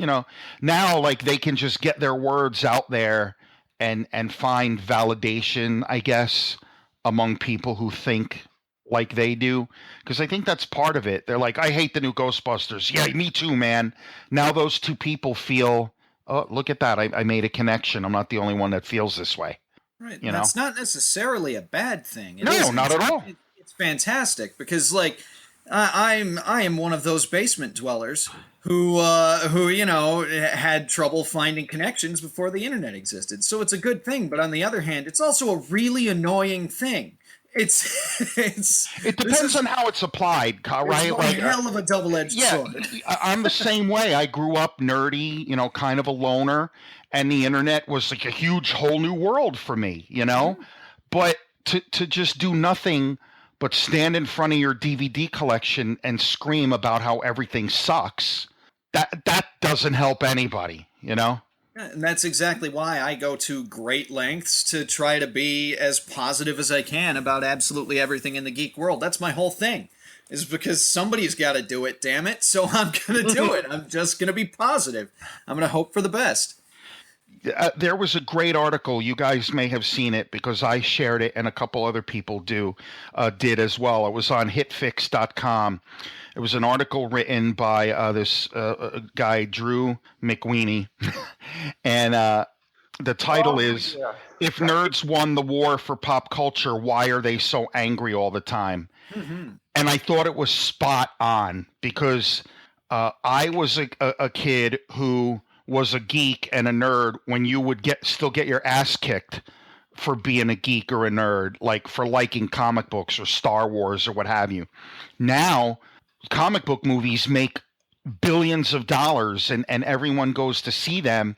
now, like, they can just get their words out there and find validation, I guess, among people who think like they do. Because I think that's part of it. They're like, I hate the new Ghostbusters. Yeah, me too, man. Now those two people feel, oh, look at that. I made a connection. I'm not the only one that feels this way. Right. That's not necessarily a bad thing. Not at all. It's fantastic because, like, I am one of those basement dwellers who had trouble finding connections before the internet existed. So it's a good thing, but on the other hand, it's also a really annoying thing. It depends on how it's applied, right? It's like hell of a double-edged sword. I'm the same way. I grew up nerdy, kind of a loner, and the internet was like a huge whole new world for me, But to just do nothing but stand in front of your DVD collection and scream about how everything sucks, that doesn't help anybody, And that's exactly why I go to great lengths to try to be as positive as I can about absolutely everything in the geek world. That's my whole thing, is because somebody's got to do it, damn it. So I'm going to do it. I'm just going to be positive. I'm going to hope for the best. There was a great article. You guys may have seen it because I shared it and a couple other people did as well. It was on hitfix.com. It was an article written by this guy, Drew McWeeny. And the title is, If Nerds Won the War for Pop Culture, Why Are They So Angry All the Time? Mm-hmm. And I thought it was spot on because I was a kid who was a geek and a nerd when you would still get your ass kicked for being a geek or a nerd, like for liking comic books or Star Wars or what have you. Now, comic book movies make billions of dollars and everyone goes to see them.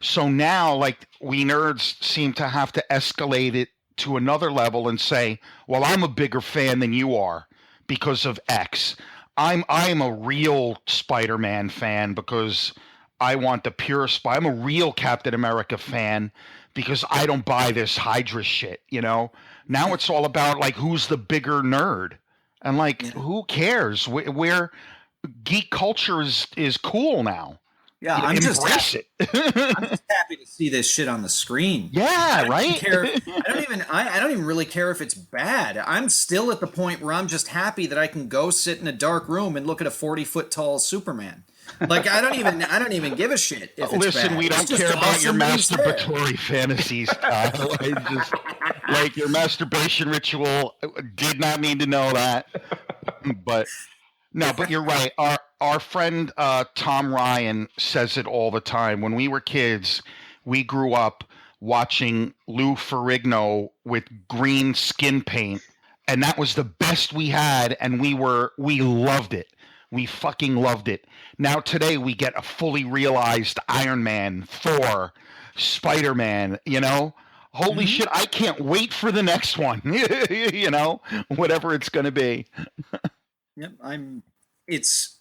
So now, like, we nerds seem to have to escalate it to another level and say, well, I'm a bigger fan than you are because of X. I'm a real Spider-Man fan because I want the pure I'm a real Captain America fan because I don't buy this Hydra shit, Now it's all about, like, who's the bigger nerd. And, like, who cares? Where geek culture is cool now. Yeah, I'm just happy to see this shit on the screen. Yeah, right? I don't even really care if it's bad. I'm still at the point where I'm just happy that I can go sit in a dark room and look at a 40-foot tall Superman. Like, I don't even give a shit if it's Listen, bad. we don't care about your masturbatory fantasies, Kyle. Like, your masturbation ritual, did not need to know that. But you're right. Our friend Tom Ryan says it all the time. When we were kids, we grew up watching Lou Ferrigno with green skin paint, and that was the best we had, and we loved it. We fucking loved it. Now today we get a fully realized Iron Man, Thor, Spider-Man, Holy shit, I can't wait for the next one. Whatever it's going to be. Yep, it's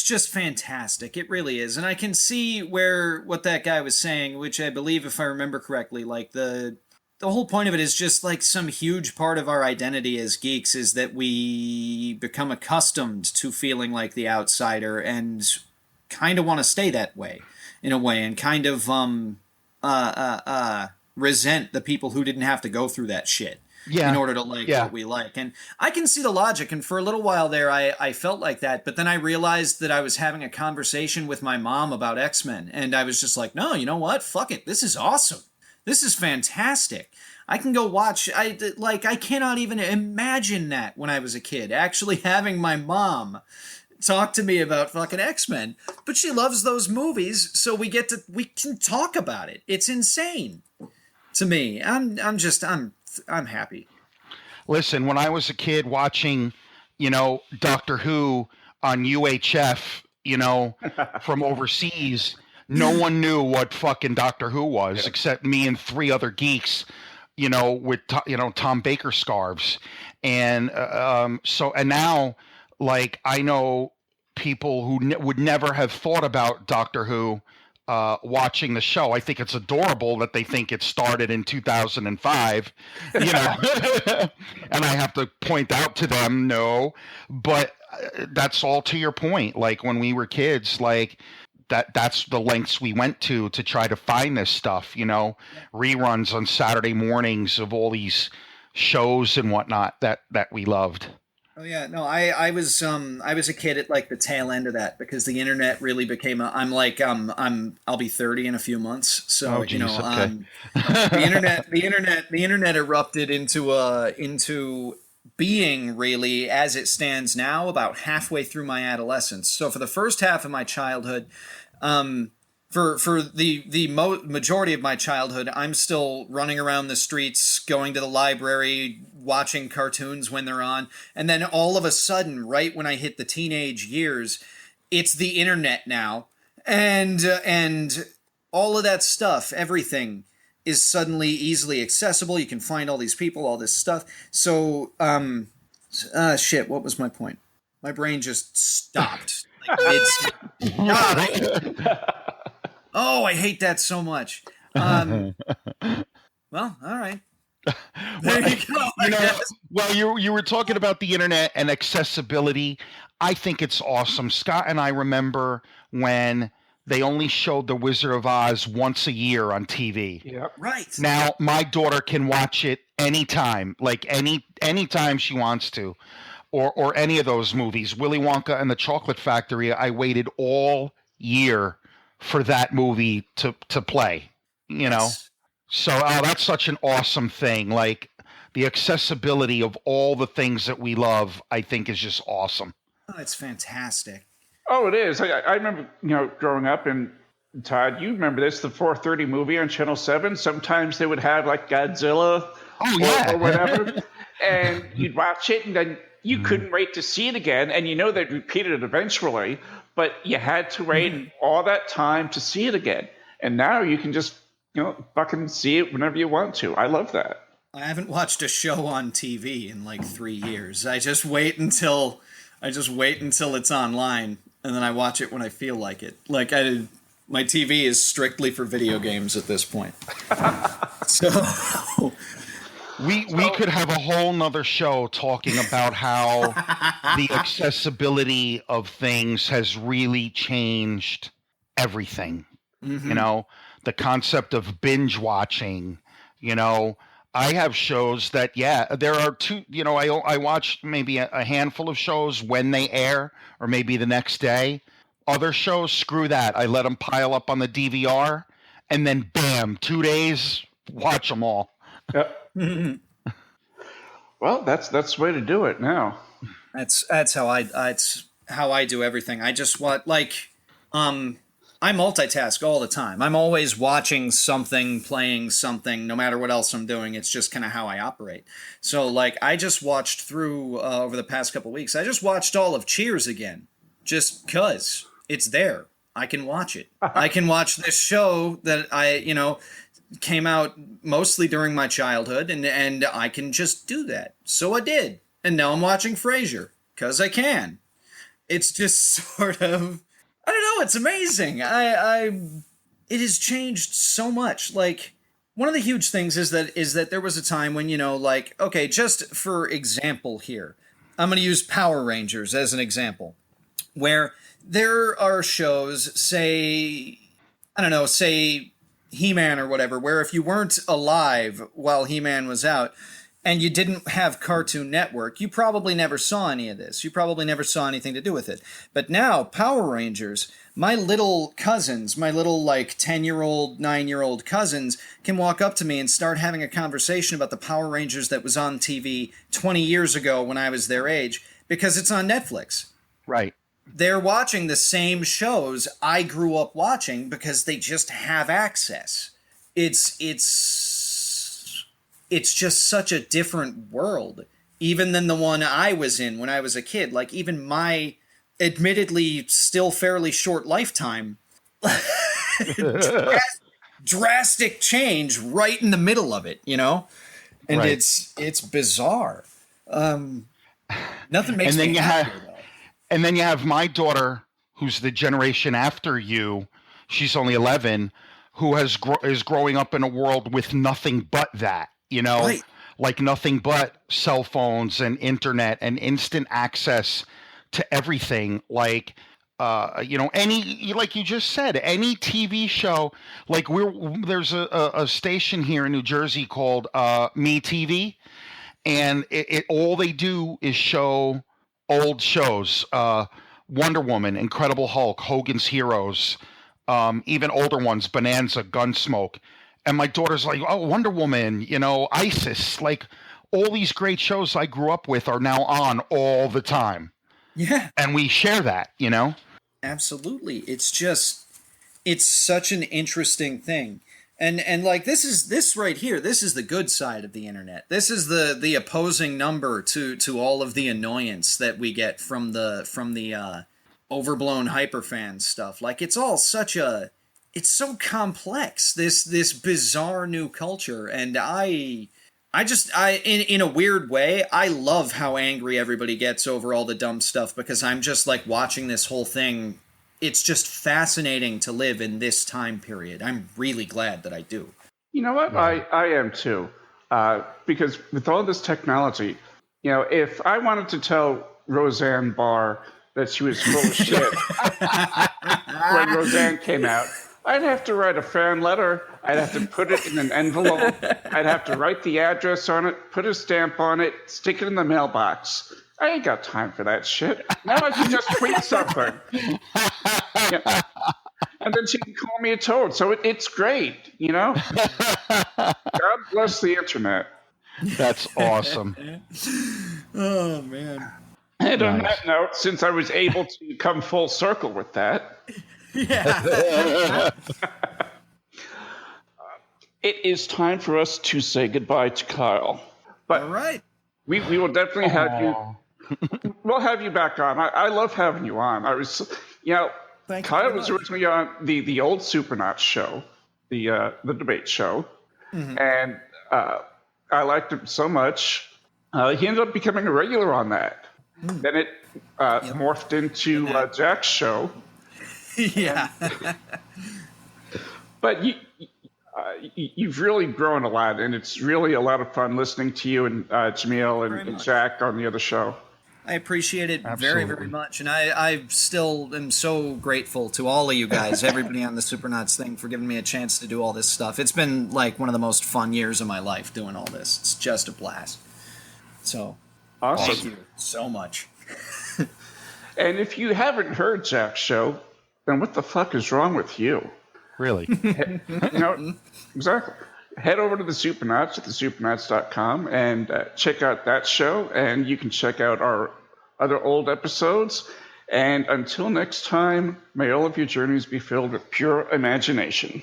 just fantastic. It really is. And I can see what that guy was saying, which I believe, if I remember correctly, like the whole point of it is just like some huge part of our identity as geeks is that we become accustomed to feeling like the outsider and kind of want to stay that way in a way and kind of resent the people who didn't have to go through that shit. In order to like what we like. And I can see the logic. And for a little while there, I felt like that. But then I realized that I was having a conversation with my mom about X-Men. And I was just like, no, you know what? Fuck it. This is awesome. This is fantastic. I can go watch. I cannot even imagine that when I was a kid, actually having my mom talk to me about fucking X-Men. But she loves those movies, so we can talk about it. It's insane to me. I'm happy. Listen, when I was a kid watching, Doctor Who on UHF, from overseas, no one knew what fucking Doctor Who was except me and three other geeks, with Tom Baker scarves, and and now, like, I know people who would never have thought about Doctor Who watching the show. I think it's adorable that they think it started in 2005, and I have to point out to them, no, but that's all to your point. Like, when we were kids, like, that's the lengths we went to try to find this stuff, reruns on Saturday mornings of all these shows and whatnot that we loved. Oh yeah, no, I was a kid at like the tail end of that, because the internet really became I'll be 30 in a few months, so okay. the internet erupted into being, really, as it stands now, about halfway through my adolescence. So for the first half of my childhood, for the majority of my childhood, I'm still running around the streets, going to the library, watching cartoons when they're on, and then all of a sudden, right when I hit the teenage years, it's the internet now, and all of that stuff, everything is suddenly easily accessible. You can find all these people, all this stuff. So, shit, what was my point? My brain just stopped. Oh, I hate that so much. Well, all right. There you go. You were talking about the internet and accessibility. I think it's awesome. Scott and I remember when they only showed The Wizard of Oz once a year on TV. Yep. Right. Now my daughter can watch it anytime, like anytime she wants to, or any of those movies. Willy Wonka and the Chocolate Factory. I waited all year for that movie to play. Yes. So that's such an awesome thing. Like, the accessibility of all the things that we love, I think, is just awesome. Oh, it's fantastic. Oh, it is. I remember, growing up, and Todd, you remember this, the 4:30 movie on Channel 7. Sometimes they would have, like, Godzilla or whatever, and you'd watch it, and then you couldn't wait to see it again, and they'd repeat it eventually, but you had to wait all that time to see it again. And now you can just, fucking see it whenever you want to. I love that. I haven't watched a show on TV in like 3 years. I just wait until it's online, and then I watch it when I feel like it. Like, my TV is strictly for video games at this point. So we could have a whole nother show talking about how the accessibility of things has really changed everything. Mm-hmm. The concept of binge watching. I have shows that, there are two, I watch maybe a handful of shows when they air, or maybe the next day. Other shows, screw that. I let them pile up on the DVR, and then bam, 2 days, watch them all. Yep. Well, that's the way to do it now. That's how I do everything. I just want, I multitask all the time. I'm always watching something, playing something, no matter what else I'm doing. It's just kind of how I operate. So, I just watched through, over the past couple weeks, I just watched all of Cheers again. Just 'cause it's there. I can watch it. I can watch this show that came out mostly during my childhood, and I can just do that. So I did. And now I'm watching Frasier, 'cause I can. It's just sort of, I don't know, it's amazing. It has changed so much. Like, one of the huge things is that there was a time when, okay, just for example here, I'm going to use Power Rangers as an example, where there are shows, say He-Man or whatever, where if you weren't alive while He-Man was out, and you didn't have Cartoon Network, you probably never saw any of this. You probably never saw anything to do with it. But now, Power Rangers, my little cousins, my little 10-year-old, 9-year-old cousins can walk up to me and start having a conversation about the Power Rangers that was on TV 20 years ago when I was their age, because it's on Netflix. Right. They're watching the same shows I grew up watching because they just have access. It's just such a different world, even than the one I was in when I was a kid. Like, even my admittedly still fairly short lifetime, drastic change right in the middle of it, And Right. it's bizarre. Nothing makes me happier, though. And then you have my daughter, who's the generation after you. She's only 11, who is growing up in a world with nothing but that, Right. like nothing but cell phones and internet and instant access to everything. Like, any, like you just said, any TV show. Like there's a station here in New Jersey called Me TV, and it all they do is show old shows, Wonder Woman, Incredible Hulk, Hogan's Heroes, even older ones, Bonanza, Gunsmoke. And my daughter's like, oh, Wonder Woman, ISIS, like all these great shows I grew up with are now on all the time. Yeah. And we share that, Absolutely. It's such an interesting thing. And like this right here, this is the good side of the internet. This is the opposing number to all of the annoyance that we get from the overblown hyperfan stuff. Like, it's all it's so complex, this bizarre new culture, and I in a weird way, I love how angry everybody gets over all the dumb stuff, because I'm just like watching this whole thing. It's just fascinating to live in this time period. I'm really glad that I do. You know what? Yeah. I am too. Because with all this technology, if I wanted to tell Roseanne Barr that she was full of shit when Roseanne came out, I'd have to write a fan letter. I'd have to put it in an envelope. I'd have to write the address on it, put a stamp on it, stick it in the mailbox. I ain't got time for that shit. Now I can just tweet something. Yeah. And then she can call me a toad. So it's great, God bless the internet. That's awesome. Oh, man. And on that note, since I was able to come full circle with that, yeah. it is time for us to say goodbye to Kyle. But all right. We will definitely have you. We'll have you back on. I love having you on. I was, Kyle was originally on the old Supernauts show, the debate show, and I liked him so much. He ended up becoming a regular on that. Then it morphed into Jack's show. Yeah. But you've really grown a lot, and it's really a lot of fun listening to you and Jamil and Jack on the other show. I appreciate it very, very much. And I still am so grateful to all of you guys, everybody on the Supernauts thing, for giving me a chance to do all this stuff. It's been like one of the most fun years of my life doing all this. It's just a blast. So, awesome. Thank you so much. And if you haven't heard Jack's show, then what the fuck is wrong with you? Really? Exactly. Head over to the Supernauts at thesupernauts.com and check out that show, and you can check out our other old episodes. And until next time, may all of your journeys be filled with pure imagination.